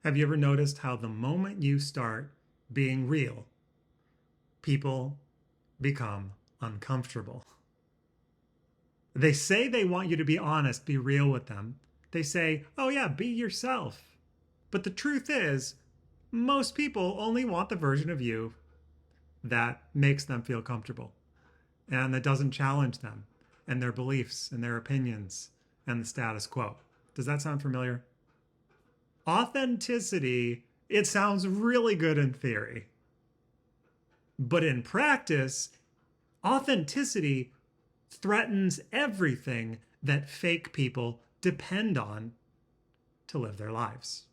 Have you ever noticed how the moment you start being real, people become uncomfortable? They say they want you to be honest, be real with them. They say, oh yeah, be yourself. But the truth is, most people only want the version of you that makes them feel comfortable and that doesn't challenge them and their beliefs and their opinions and the status quo. Does that sound familiar? Authenticity, it sounds really good in theory. But in practice, authenticity threatens everything that fake people depend on to live their lives.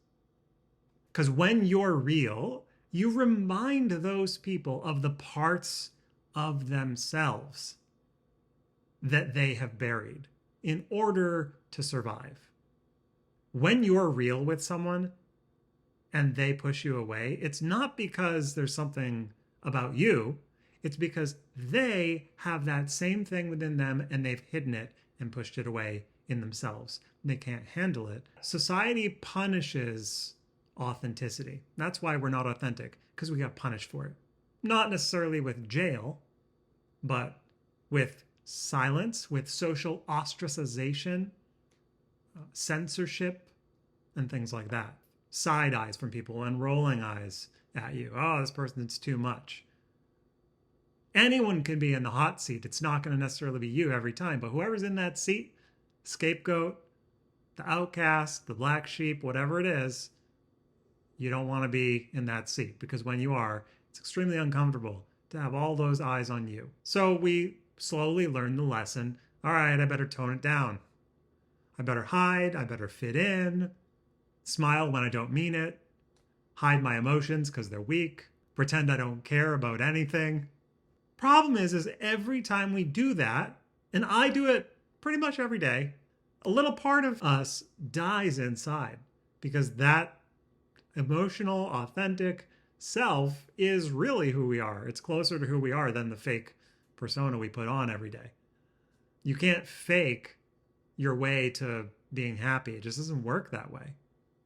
Because when you're real, you remind those people of the parts of themselves that they have buried in order to survive. When you're real with someone and they push you away, it's not because there's something about you. It's because they have that same thing within them and they've hidden it and pushed it away in themselves. They can't handle it. Society punishes authenticity. That's why we're not authentic, because we got punished for it. Not necessarily with jail, but with silence, with social ostracization, censorship, and things like that. Side eyes from people and rolling eyes at you. Oh, this person's too much. Anyone can be in the hot seat. It's not going to necessarily be you every time, but whoever's in that seat, scapegoat, the outcast, the black sheep, whatever it is, you don't want to be in that seat, because when you are, it's extremely uncomfortable to have all those eyes on you. So we slowly learn the lesson. All right, I better tone it down. I better hide. I better fit in. Smile when I don't mean it. Hide my emotions because they're weak. Pretend I don't care about anything. Problem is every time we do that, and I do it pretty much every day, a little part of us dies inside, because that emotional, authentic self is really who we are. It's closer to who we are than the fake persona we put on every day. You can't fake your way to being happy. It just doesn't work that way.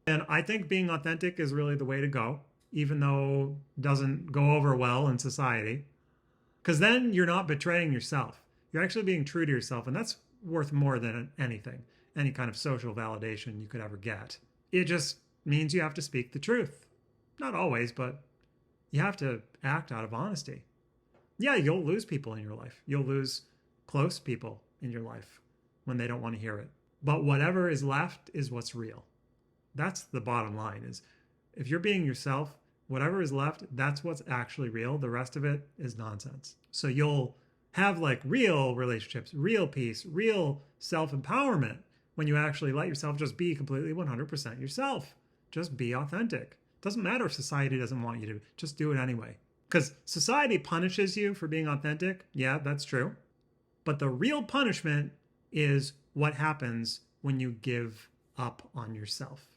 And I think being authentic is really the way to go, even though it doesn't go over well in society. Because then you're not betraying yourself. You're actually being true to yourself, and that's worth more than anything, any kind of social validation you could ever get. It just means you have to speak the truth. Not always, but you have to act out of honesty. Yeah, you'll lose people in your life. You'll lose close people in your life when they don't want to hear it. But whatever is left is what's real. That's the bottom line, is if you're being yourself, whatever is left, that's what's actually real. The rest of it is nonsense. So you'll have like real relationships, real peace, real self-empowerment when you actually let yourself just be completely 100% yourself. Just be authentic. Doesn't matter if society doesn't want you to, just do it anyway. Because society punishes you for being authentic. Yeah, that's true. But the real punishment is what happens when you give up on yourself.